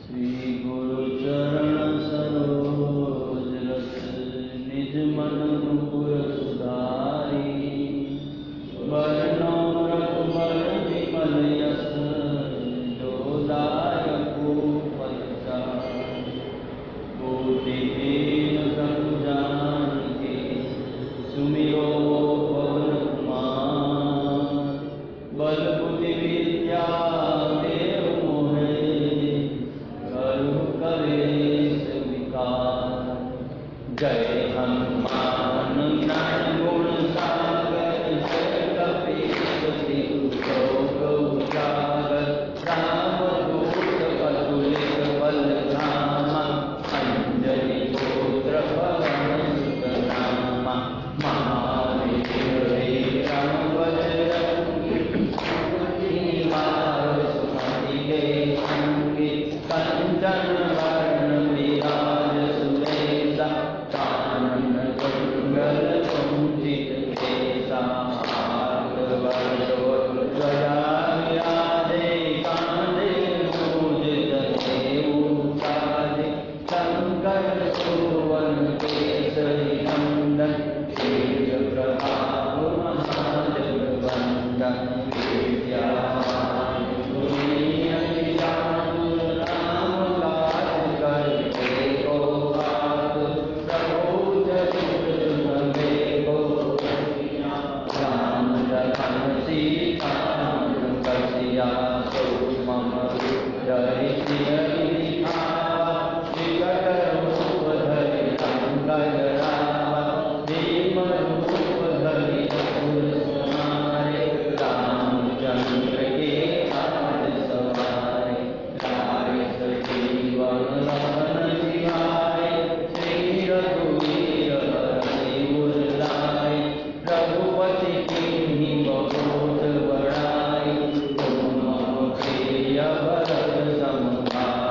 श्री गुरु चरण सरोज रस निज मन मुकुर सुधारी बरनौ रघुबर विमल यस जोदायको फलचारि बुद्धिहीन तनु जानकी सुमिरो पवन कुमार बल बुद्धि विद्या देव मोहे करुण कलेश विकार जय हनुमान ज्ञान गुण सागर जय कपीसति लोक उजागर रामदूत अतुलित बल धामा अंजनी पुत्र पवन सुत नामा महावीर राम बजरंगी कुमति सुमति के संगी कंचन वर्ण विराज सुरेशा कानन कुंडल कुंचित केसा ध्वजा विराजे कांधे मूज जनेऊ साजे शंकर सुवन केसरी नंदन तेज प्रताप महाजगवंदन विद्यावान गुणी अति चातुर राम काज करते को बात प्रभु चरित्र सुनबे को राम लखन सीता कसिया सो मम हृदय सियहि दिखावा विकट रूप धरि लंका जरावा भीम रूप धरि असुर संहारे रामचंद्र के काज सवारे लाए सजीवन लखन जियाए श्री रघुवीर हरषि उर लाए रघुपति कीन्ही बहुत बड़ाई तुम मम प्रिय भरत सम भाई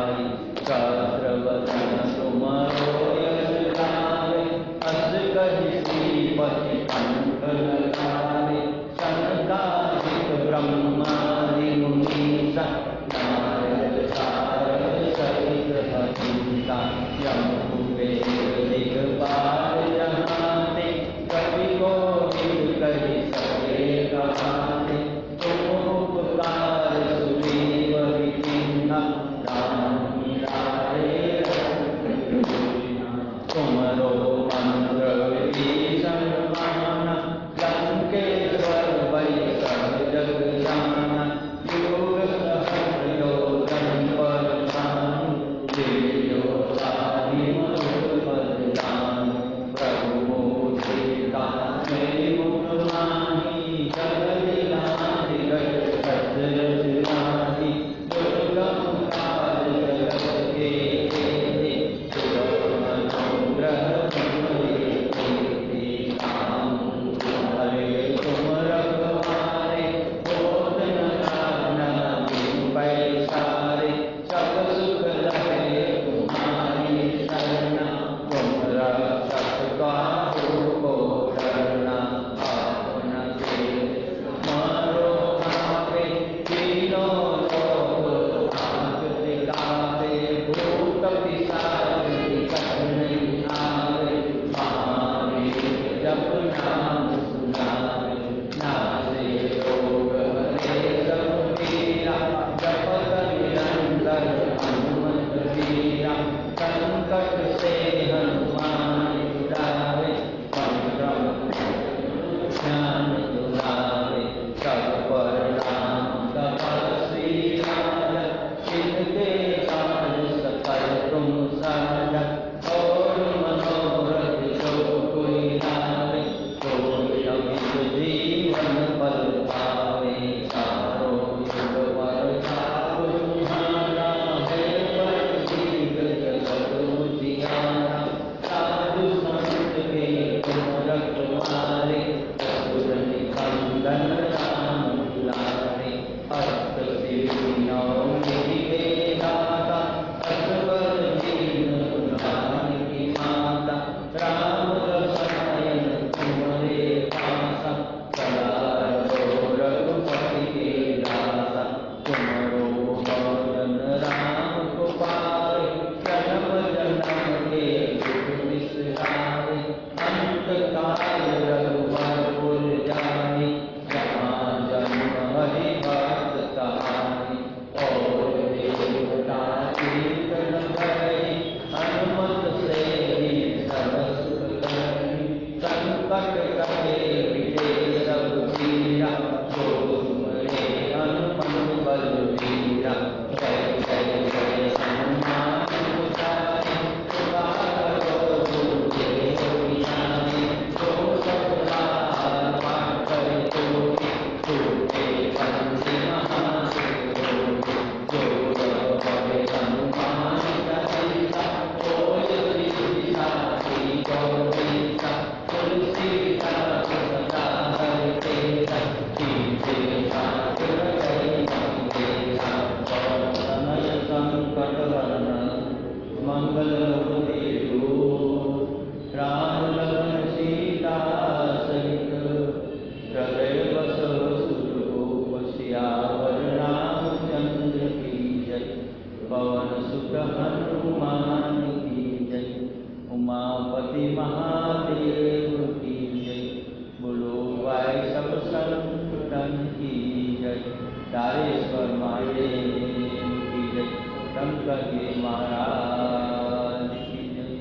कहे महाराज की जय।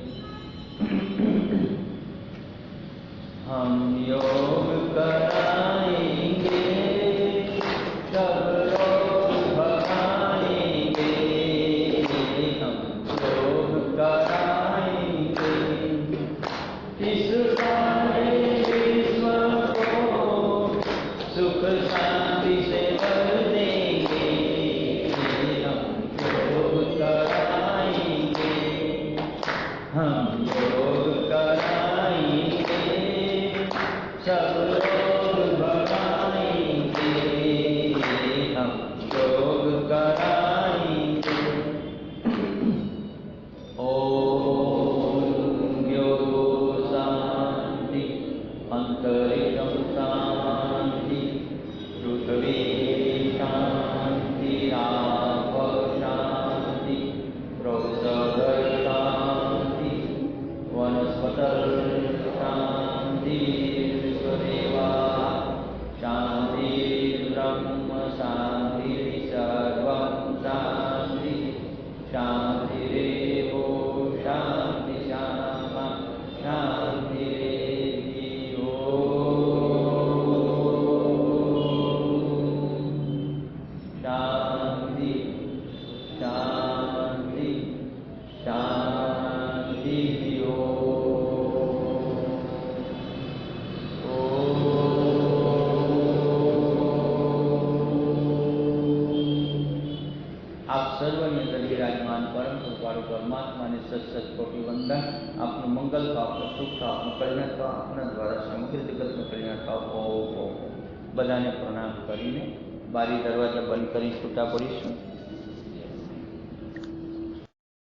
हम योग कराएंगे सब रोग भगाएंगे, हम योग कराएंगे इस सारे विश्व को सुख शांति से भर देंगे, हम योग कराएंगे, हम योग कराएंगे सब लोग भगाएंगे, हम योग कराएंगे। ओम योगो शांति अंतरिक्षं शांति पृथ्वी शांति आप शांति प्रोषधर शांति वनस्पतर शांति विश्वदेवा शांति ब्रह्म शांति सर्वं शांति शांतिरेवो शांति श्यामा शांतिरेधि शांति शांति शांति आप सर्वની અંદર विराजमान परम कृपाळु परमात्मा ने सत कोटि वंदन। आपનું મંગલ થાવ, આપનું સુખ થાવ, આપનું કલ્યાણ થાવ, આપના દ્વારા સમગ્ર જગતનું કલ્યાણ થાવ। ઓમ બધાને પ્રણામ કરીને બારી દરવાજા બંધ કરી છૂટા પડીશું।